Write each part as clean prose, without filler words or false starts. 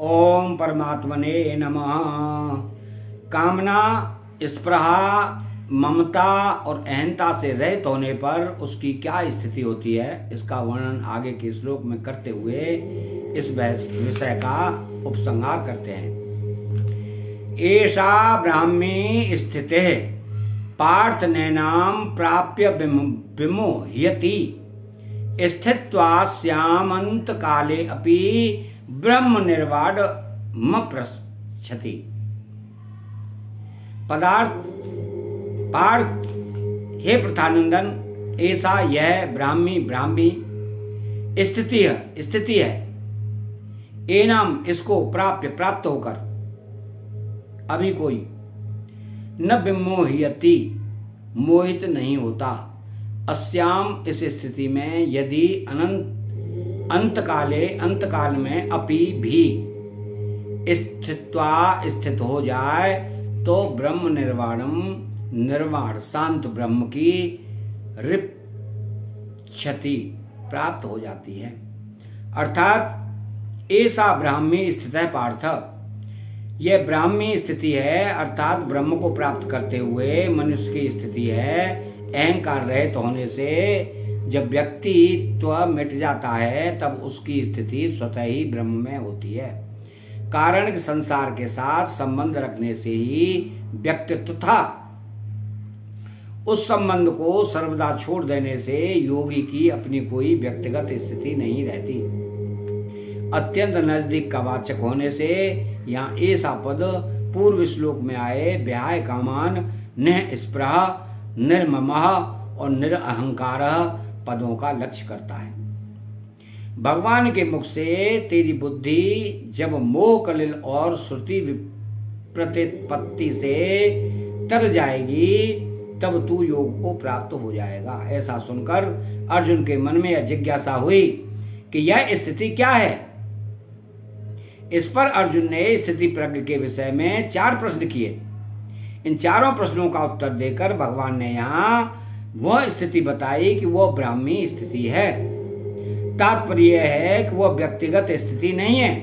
ओम परमात्मने नमः। कामना, स्पृहा, ममता और अहंता से रहित होने पर उसकी क्या स्थिति होती है, इसका वर्णन आगे के श्लोक में करते हुए इस विषय का उपसंहार करते हैं। एषा ब्राह्मी स्थितिः पार्थ नैनाम प्राप्य विमोह्यति स्थित्वास्यामन्त काले अपि ब्रह्म निर्वाणमपृच्छति। पार्थ, हे प्रथानंदन, ऐसा यह ब्राह्मी स्थिति है। एनाम, इसको प्राप्त होकर अभी कोई न विमोह्यति, मोहित नहीं होता। अस्याम, इस स्थिति में, यदि अंतकाल में अपि भी स्थित हो जाए तो ब्रह्म निर्वाण शांत ब्रह्म की क्षति प्राप्त हो जाती है। अर्थात ऐसा ब्राह्मी स्थिति है पार्थ, यह ब्राह्मी स्थिति है, अर्थात ब्रह्म को प्राप्त करते हुए मनुष्य की स्थिति है। अहंकार रहित होने से जब व्यक्तित्व मिट जाता है तब उसकी स्थिति स्वतः ही ब्रह्म में होती है। कारण कि संसार के साथ संबंध रखने से ही व्यक्तित्व था, उस संबंध को सर्वदा छोड़ देने से योगी की अपनी कोई व्यक्तिगत स्थिति नहीं रहती। अत्यंत नजदीक का वाचक होने से यहाँ ऐसा पद पूर्व श्लोक में आए व्याय कामान निःस्पृह निर्ममः और निरअहंकार पदों का लक्ष्य करता है। भगवान के मुख से तेरी बुद्धि जब मोह कलिल और श्रुति प्रतिपत्ति से तर जाएगी तब तू योग को प्राप्त हो जाएगा। ऐसा सुनकर अर्जुन के मन में यह जिज्ञासा हुई कि यह स्थिति क्या है। इस पर अर्जुन ने स्थिति प्रज्ञ के विषय में 4 प्रश्न किए। इन चारों प्रश्नों का उत्तर देकर भगवान ने यहाँ वह स्थिति बताई कि वह ब्राह्मी स्थिति है। तात्पर्य है कि वह व्यक्तिगत स्थिति नहीं है,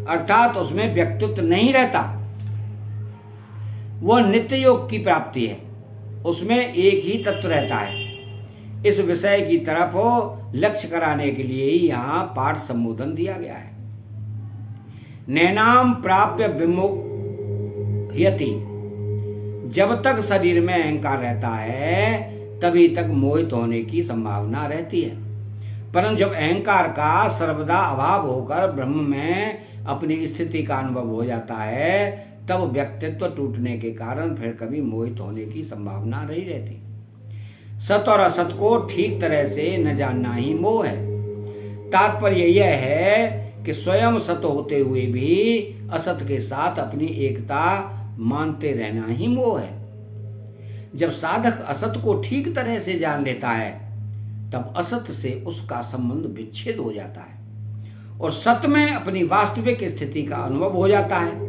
अर्थात उसमें व्यक्तित्व नहीं रहता। वह नित्य योग की प्राप्ति है, उसमें एक ही तत्व रहता है। इस विषय की तरफ लक्ष्य कराने के लिए ही यहाँ पाठ संबोधन दिया गया है। नैनाम प्राप्य विमोह्यति, जब तक शरीर में अहंकार रहता है तभी तक मोहित होने की संभावना रहती है, परंतु जब अहंकार का सर्वदा अभाव होकर ब्रह्म में अपनी स्थिति का अनुभव हो जाता है तब व्यक्तित्व टूटने के कारण फिर कभी मोहित होने की संभावना नहीं रहती। सत और असत को ठीक तरह से न जानना ही मोह है। तात्पर्य यह है कि स्वयं सत होते हुए भी असत के साथ अपनी एकता मानते रहना ही मोह है। जब साधक असत को ठीक तरह से जान लेता है तब असत से उसका संबंध विच्छेद हो जाता है और सत में अपनी वास्तविक स्थिति का अनुभव हो जाता है।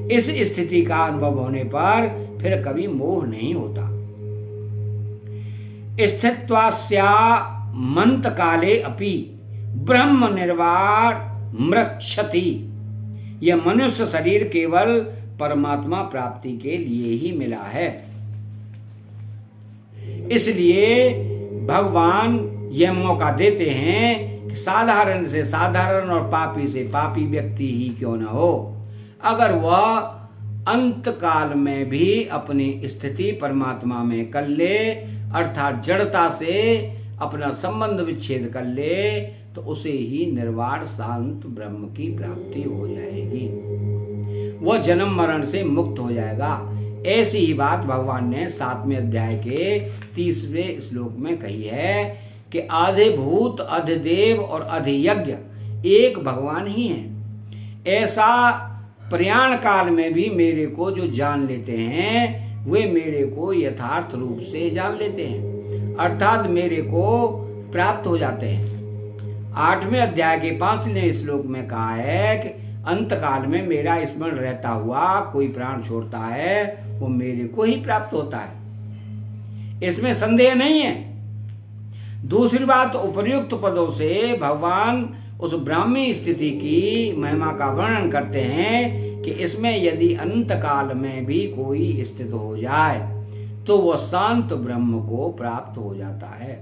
इस स्थिति का अनुभव होने पर फिर कभी मोह नहीं होता। स्थित्वास्यामन्त काले अपि ब्रह्म निर्वाण मृच्छति, यह मनुष्य शरीर केवल परमात्मा प्राप्ति के लिए ही मिला है। इसलिए भगवान यह मौका देते हैं कि साधारण से साधारण और पापी से पापी व्यक्ति ही क्यों न हो, अगर वह अंत काल में भी अपनी स्थिति परमात्मा में कर ले, अर्थात जड़ता से अपना संबंध विच्छेद कर ले, तो उसे ही निर्वाण शांत ब्रह्म की प्राप्ति हो जाएगी। वह जन्म मरण से मुक्त हो जाएगा। ऐसी ही बात भगवान ने 7वें अध्याय के 30वें श्लोक में कही है कि आधे भूत अधिदेव और अधियज्ञ एक भगवान ही हैं। ऐसा प्रयाण काल में भी मेरे को जो जान लेते हैं वे मेरे को यथार्थ रूप से जान लेते हैं, अर्थात मेरे को प्राप्त हो जाते हैं। 8वें अध्याय के 5वें श्लोक में कहा है कि अंत काल में मेरा स्मरण रहता हुआ कोई प्राण छोड़ता है वो मेरे को ही प्राप्त होता है, इसमें संदेह नहीं है। दूसरी बात, उपर्युक्त पदों से भगवान उस ब्राह्मी स्थिति की महिमा का वर्णन करते हैं कि इसमें यदि अनंत काल में भी कोई स्थित हो जाए तो वह शांत ब्रह्म को प्राप्त हो जाता है।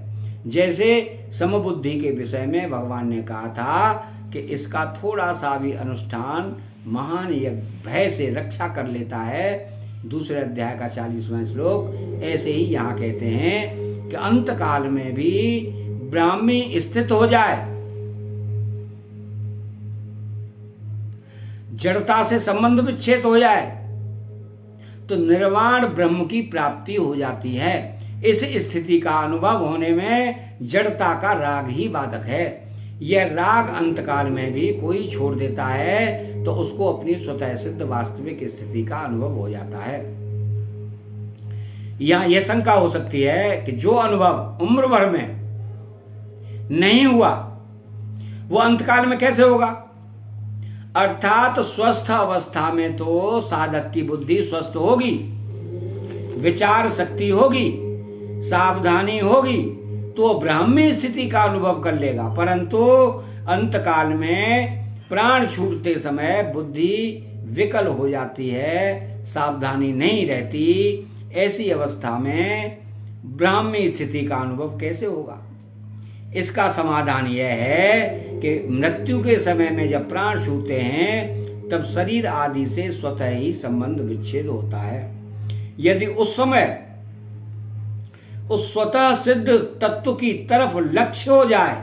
जैसे समबुद्धि के विषय में भगवान ने कहा था कि इसका थोड़ा सा भी अनुष्ठान महान भय से रक्षा कर लेता है। दूसरे अध्याय का 40वां श्लोक ऐसे ही यहाँ कहते हैं कि अंत काल में भी ब्राह्मी स्थित हो जाए, जड़ता से संबंध विच्छेद हो जाए तो निर्वाण ब्रह्म की प्राप्ति हो जाती है। इस स्थिति का अनुभव होने में जड़ता का राग ही बाधक है। यह राग अंतकाल में भी कोई छोड़ देता है तो उसको अपनी स्वतः सिद्ध वास्तविक स्थिति का अनुभव हो जाता है। यहां यह शंका हो सकती है कि जो अनुभव उम्र भर में नहीं हुआ वो अंतकाल में कैसे होगा। अर्थात स्वस्थ अवस्था में तो साधक की बुद्धि स्वस्थ होगी, विचार शक्ति होगी, सावधानी होगी तो ब्राह्मी स्थिति का अनुभव कर लेगा। परंतु अंतकाल में प्राण छूटते समय बुद्धि विकल हो जाती है, सावधानी नहीं रहती। ऐसी अवस्था में ब्राह्मी स्थिति का अनुभव कैसे होगा। इसका समाधान यह है कि मृत्यु के समय में जब प्राण छूटते हैं तब शरीर आदि से स्वतः ही संबंध विच्छेद होता है। यदि उस समय उस स्वतः सिद्ध तत्व की तरफ लक्ष्य हो जाए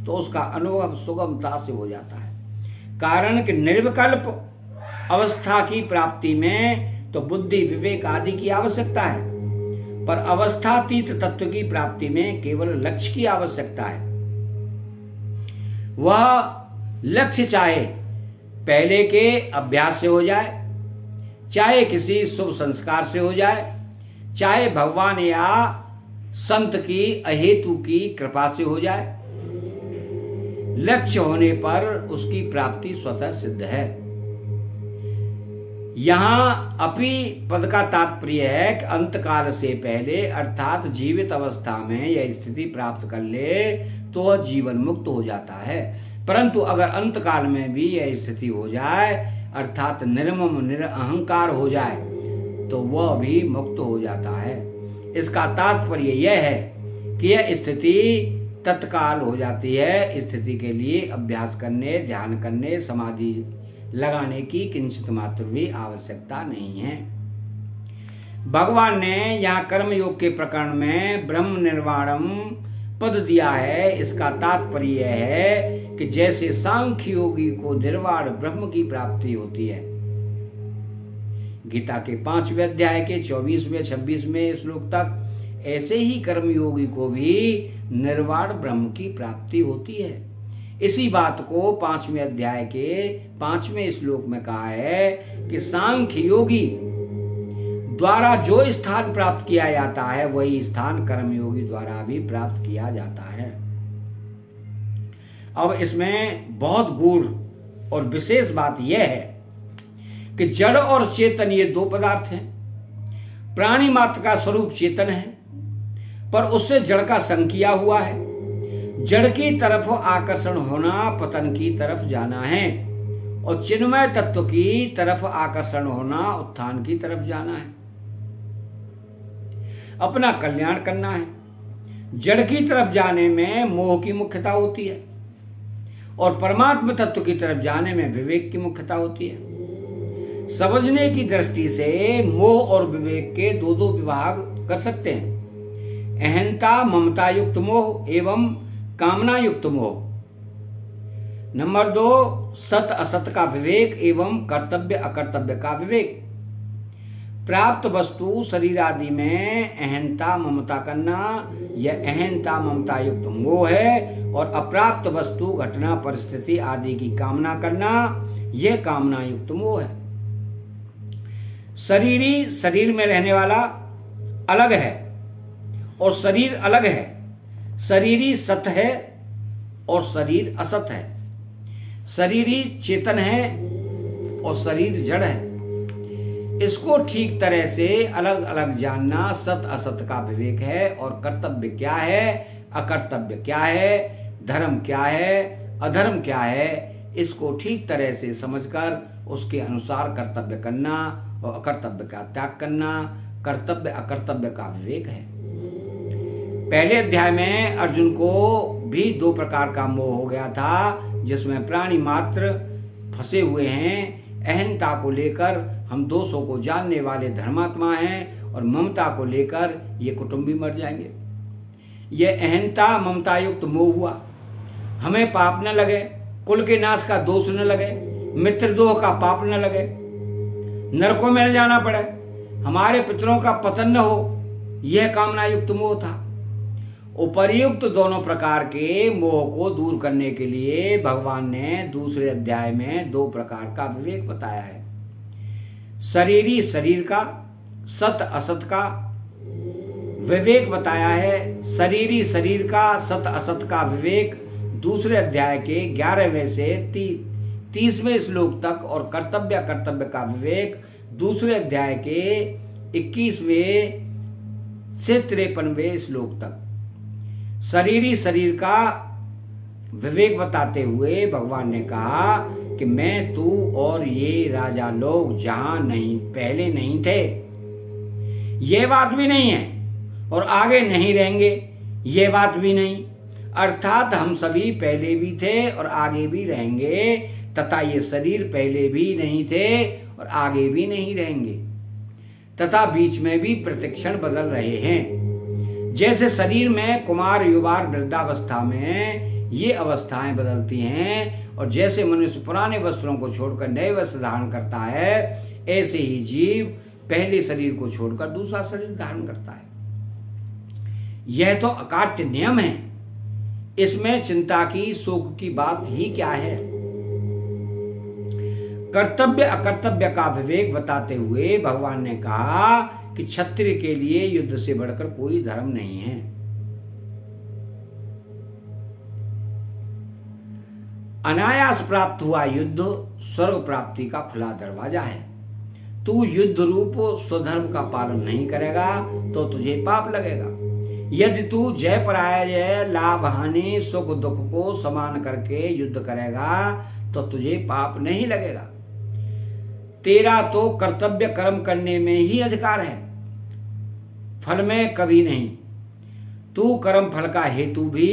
तो उसका अनुभव सुगमता से हो जाता है। कारण कि निर्विकल्प अवस्था की प्राप्ति में तो बुद्धि विवेक आदि की आवश्यकता है, पर अवस्थातीत तत्व की प्राप्ति में केवल लक्ष्य की आवश्यकता है। वह लक्ष्य चाहे पहले के अभ्यास से हो जाए, चाहे किसी शुभ संस्कार से हो जाए, चाहे भगवान या संत की अहेतु की कृपा से हो जाए, लक्ष्य होने पर उसकी प्राप्ति स्वतः सिद्ध है। यहां अपि पद का तात्पर्य है कि अंतकाल से पहले अर्थात जीवित अवस्था में यह स्थिति प्राप्त कर ले तो वह जीवन मुक्त हो जाता है। परंतु अगर अंतकाल में भी यह स्थिति हो जाए अर्थात निर्मम निरअहंकार हो जाए तो वह भी मुक्त हो जाता है। इसका तात्पर्य यह है कि यह स्थिति तत्काल हो जाती है। स्थिति के लिए अभ्यास करने, ध्यान करने, समाधि लगाने की किंचित मात्र भी आवश्यकता नहीं है। भगवान ने यहाँ कर्म योग के प्रकरण में ब्रह्म निर्वाणम पद दिया है। इसका तात्पर्य है कि जैसे सांख्य योगी को निर्वाण ब्रह्म की प्राप्ति होती है, गीता के 5वें अध्याय के 24वें 26वें श्लोक तक, ऐसे ही कर्मयोगी को भी निर्वाण ब्रह्म की प्राप्ति होती है। इसी बात को 5वें अध्याय के 5वें श्लोक में कहा है कि सांख्य योगी द्वारा जो स्थान प्राप्त किया जाता है वही स्थान कर्मयोगी द्वारा भी प्राप्त किया जाता है। अब इसमें बहुत गूढ़ और विशेष बात यह है कि जड़ और चेतन ये दो पदार्थ हैं। प्राणी मात्र का स्वरूप चेतन है पर उससे जड़ का संग किया हुआ है। जड़ की तरफ आकर्षण होना पतन की तरफ जाना है और चिन्मय तत्व की तरफ आकर्षण होना उत्थान की तरफ जाना है, अपना कल्याण करना है। जड़ की तरफ जाने में मोह की मुख्यता होती है और परमात्मा तत्व की तरफ जाने में विवेक की मुख्यता होती है। समझने की दृष्टि से मोह और विवेक के दो दो विभाग कर सकते हैं, अहंता ममता युक्त मोह एवं कामना युक्त मोह। नंबर 2 सत असत का विवेक एवं कर्तव्य अकर्तव्य का विवेक। प्राप्त वस्तु शरीर आदि में अहंता ममता करना यह अहंता ममता युक्त मोह है और अप्राप्त वस्तु घटना परिस्थिति आदि की कामना करना यह कामना युक्त मोह है। शरीरी शरीर में रहने वाला अलग है और शरीर अलग है। शरीरी सत है और शरीर असत है। शरीरी चेतन है और शरीर जड़ है। इसको ठीक तरह से अलग अलग जानना सत असत का विवेक है और कर्तव्य क्या है, अकर्तव्य क्या है, धर्म क्या है, अधर्म क्या है, इसको ठीक तरह से समझकर उसके अनुसार कर्तव्य करना और अकर्तव्य का त्याग करना कर्तव्य अकर्तव्य का विवेक है। पहले अध्याय में अर्जुन को भी 2 प्रकार का मोह हो गया था, जिसमें प्राणी मात्र फंसे हुए हैं। अहंता को लेकर हम दोषों को जानने वाले धर्मात्मा हैं और ममता को लेकर ये कुटुंबी मर जाएंगे। ये अहंता ममता युक्त मोह हुआ। हमें पाप न लगे, कुल के नाश का दोष न लगे, मित्रद्रोह का पाप न लगे, नरकों में न जाना पड़े, हमारे पितरों का पतन न हो, यह कामना युक्त मोह था। उपर्युक्त दोनों प्रकार के मोह को दूर करने के लिए भगवान ने दूसरे अध्याय में 2 प्रकार का विवेक बताया है। शरीरी शरीर का, सत असत का विवेक बताया है। शरीरी शरीर का, सत असत का विवेक दूसरे अध्याय के 11वें से 30वें श्लोक तक और कर्तव्य कर्तव्य का विवेक दूसरे अध्याय के 21वें से 53वें श्लोक तक। शरीरी शरीर का विवेक बताते हुए भगवान ने कहा कि मैं, तू और ये राजा लोग जहां नहीं पहले नहीं थे, ये बात भी नहीं है, और आगे नहीं रहेंगे, ये बात भी नहीं। अर्थात हम सभी पहले भी थे और आगे भी रहेंगे, तथा ये शरीर पहले भी नहीं थे और आगे भी नहीं रहेंगे, तथा बीच में भी प्रतिक्षण बदल रहे हैं। जैसे शरीर में कुमार युवार वृद्धावस्था में ये अवस्थाएं बदलती हैं, और जैसे मनुष्य पुराने वस्त्रों को छोड़कर नए वस्त्र धारण करता है, ऐसे ही जीव पहले शरीर को छोड़कर दूसरा शरीर धारण करता है। यह तो अकाट्य नियम है, इसमें चिंता की शोक की बात ही क्या है। कर्तव्य अकर्तव्य का विवेक बताते हुए भगवान ने कहा कि क्षत्रिय के लिए युद्ध से बढ़कर कोई धर्म नहीं है। अनायास प्राप्त हुआ युद्ध स्वर्ग प्राप्ति का खुला दरवाजा है। तू युद्ध रूप स्वधर्म का पालन नहीं करेगा तो तुझे पाप लगेगा। यदि तू जय पराजय लाभ हानि सुख दुख को समान करके युद्ध करेगा तो तुझे पाप नहीं लगेगा। तेरा तो कर्तव्य कर्म करने में ही अधिकार है, फल में कभी नहीं। तू कर्म फल का हेतु भी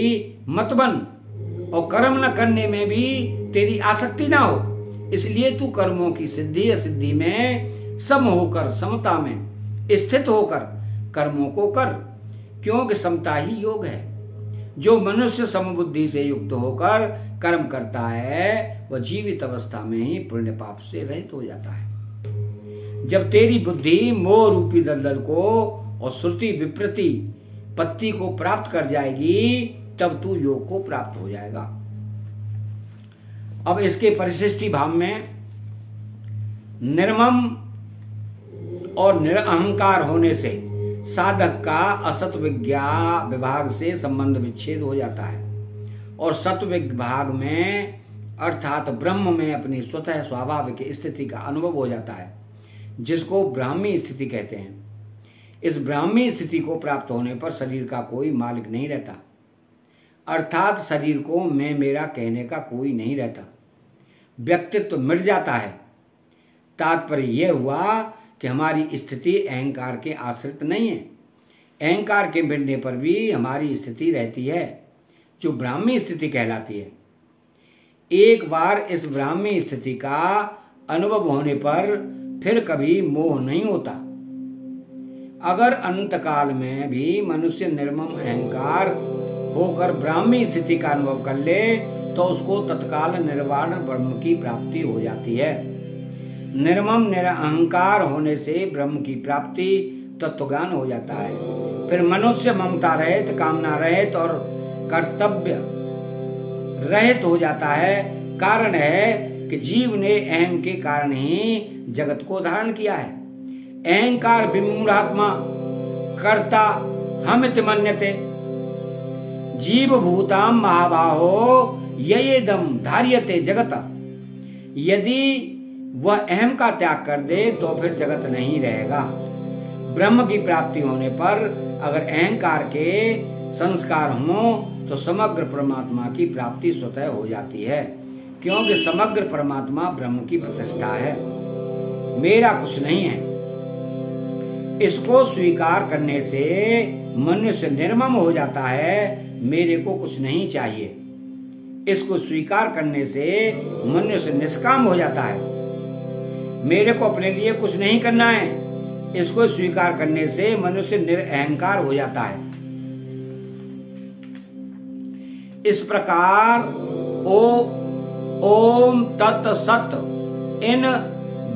मत बन और कर्म न करने में भी तेरी आसक्ति ना हो। इसलिए तू कर्मों की सिद्धि असिद्धि में सम होकर, समता में स्थित होकर कर्मों को कर, क्योंकि समता ही योग है। जो मनुष्य समबुद्धि से युक्त होकर कर्म करता है वह जीवित अवस्था में ही पुण्य पाप से रहित हो जाता है। जब तेरी बुद्धि मोह रूपी दलदल को और श्रुति विप्रति पत्ति को प्राप्त कर जाएगी तब तू योग को प्राप्त हो जाएगा। अब इसके परिशिष्टि भाव में निर्मम और निरअहंकार होने से साधक का असत विभाग से संबंध विच्छेद हो जाता है और सत्व विभाग में अर्थात ब्रह्म में अपनी स्वतः स्वाभाविक स्थिति का अनुभव हो जाता है, जिसको ब्राह्मी स्थिति कहते हैं। इस ब्राह्मी स्थिति को प्राप्त होने पर शरीर का कोई मालिक नहीं रहता, अर्थात शरीर को मैं मेरा कहने का कोई नहीं रहता, व्यक्तित्व मिट जाता है। तात्पर्य यह हुआ कि हमारी स्थिति अहंकार के आश्रित नहीं है। अहंकार के मिटने पर भी हमारी स्थिति रहती है, जो ब्राह्मी स्थिति कहलाती है। एक बार इस ब्राह्मी स्थिति का अनुभव होने पर फिर कभी मोह नहीं होता। अगर अनंत काल में भी मनुष्य निर्मम अहंकार होकर ब्राह्मी स्थिति का अनुभव कर ले तो उसको तत्काल निर्वाण ब्रह्म की प्राप्ति हो जाती है। निर्मम निरअहंकार होने से ब्रह्म की प्राप्ति तत्वज्ञान हो जाता है। फिर मनुष्य ममता रहित, कामना रहित और कर्तव्य रहित हो जाता है। कारण है कि जीव ने अहम के कारण ही जगत को धारण किया है। अहंकार विमूढ़ात्मा कर्ता हमिति मन्यते जीव भूताम महाबाहो येदम धार्यते जगत। यदि वह अहम का त्याग कर दे तो फिर जगत नहीं रहेगा। ब्रह्म की प्राप्ति होने पर अगर अहंकार के संस्कार हों तो समग्र परमात्मा की प्राप्ति स्वतः हो जाती है, क्योंकि समग्र परमात्मा ब्रह्म की प्रतिष्ठा है। मेरा कुछ नहीं है, इसको स्वीकार करने से मनुष्य निर्मम हो जाता है। मेरे को कुछ नहीं चाहिए, इसको स्वीकार करने से मनुष्य निष्काम हो जाता है। मेरे को अपने लिए कुछ नहीं करना है, इसको स्वीकार करने से मनुष्य निरअहंकार हो जाता है। इस प्रकार ओम तत् सत इन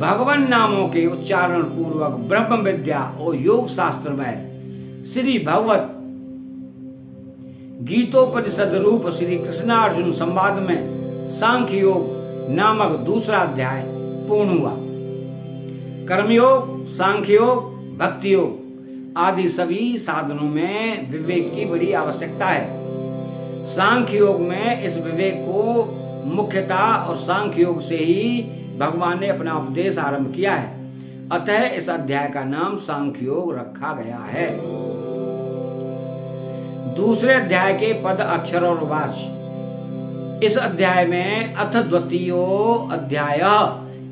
भगवान नामों के उच्चारण पूर्वक ब्रह्म विद्या और योग शास्त्र में श्री भगवत गीतोपनिषद रूप श्री कृष्णार्जुन संवाद में सांख्य योग नामक दूसरा अध्याय पूर्ण हुआ। कर्मयोग, सांख्य योग, भक्ति योग आदि सभी साधनों में विवेक की बड़ी आवश्यकता है। सांख्य योग में इस विवेक को मुख्यतः और सांख्य योग से ही भगवान ने अपना उपदेश आरंभ किया है। अतः इस अध्याय का नाम सांख्य योग रखा गया है। दूसरे अध्याय के पद, अक्षर और वाच। इस अध्याय में अथ द्वितीयो अध्याय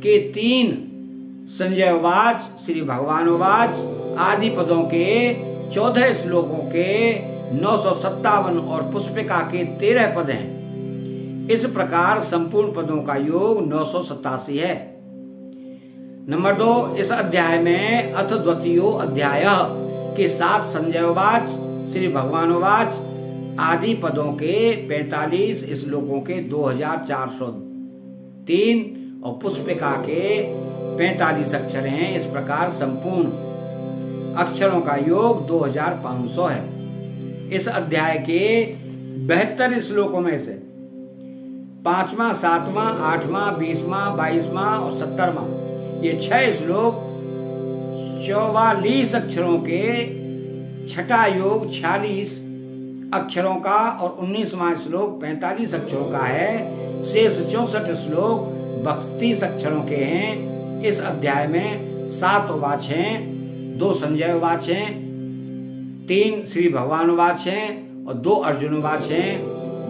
के 3 संजयवाच, श्री भगवानवाच आदि पदों के 14 श्लोकों के 957 और पुष्पिका के 13 पद हैं। इस प्रकार संपूर्ण पदों का योग 987 है। नंबर 2, इस अध्याय में अथ द्वितीयो अध्याय के 7 संजयवाच, श्री भगवानवाच आदि पदों के 45 श्लोकों के 2403 और पुष्पिका के 45 अक्षर हैं। इस प्रकार संपूर्ण अक्षरों का योग 2500 है। इस अध्याय के 72 श्लोकों में से 5वां, 7वां, 8वां, 20वां, 22वां और 70वां ये 6 श्लोक 44 अक्षरों के छठा योग 46 अक्षरों का और 19वां श्लोक 45 अक्षरों का है। शेष 64 श्लोक 32 अक्षरों के हैं। इस अध्याय में 7 वाच हैं, 2 संजय वाच हैं, 3 श्री भगवान वाच हैं और 2 अर्जुन वाच हैं।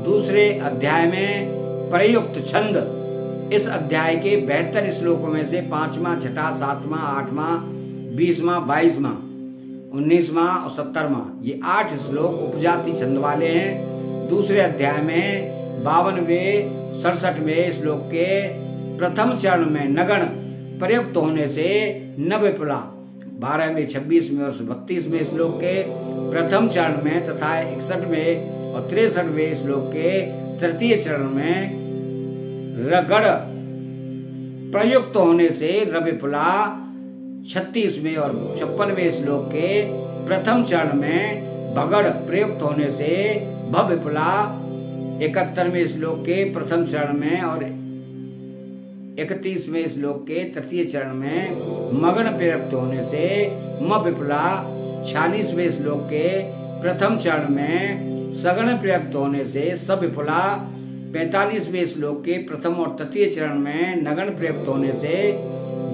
दूसरे अध्याय में प्रयुक्त छंद इस अध्याय के 72 श्लोकों में से 5वां, 6वां, 7वां, 8वां, 20वां, 22वां, 19वां और 70वां ये 8 श्लोक उपजाति छंद वाले हैं। दूसरे अध्याय में 52वें, 67वें श्लोक के प्रथम चरण में नगण प्रयुक्त होने से नवविपुला, 12वें, 26वें और 32वें श्लोक के प्रथम चरण में तथा 61वें और 63वें श्लोक के तृतीय चरण में रगड़ प्रयुक्त होने से रविपुला, 36वें और 56वें श्लोक के प्रथम चरण में भगड़ प्रयुक्त होने से भविपुला, 71वें श्लोक के प्रथम चरण में और 31वें श्लोक के तृतीय चरण में मगन प्रयुक्त होने से मविपुला, 46वें श्लोक के प्रथम चरण में सगण प्रयुक्त होने से सविपुला, 45वें श्लोक के प्रथम और तृतीय चरण में नगण प्रयुक्त होने से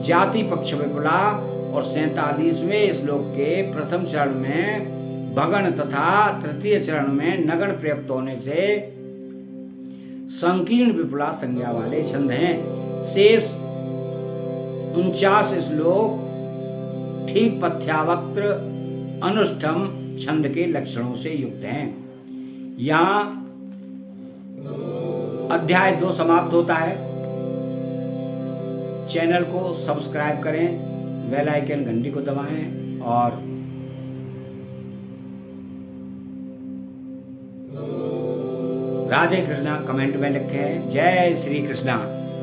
जाति पक्ष विपुला और 47वें श्लोक के प्रथम चरण में भगण तथा तृतीय चरण में नगण प्रयुक्त होने से संकीर्ण विपुला संज्ञा वाले छंद हैं। शेष 49 श्लोक ठीक पथ्यावक्त्र अनुष्ठम छंद के लक्षणों से युक्त हैं। यहाँ अध्याय 2 समाप्त होता है। चैनल को सब्सक्राइब करें, बेल आइकन घंटी को दबाएं और राधे कृष्णा कमेंट में लिखें। जय श्री कृष्णा।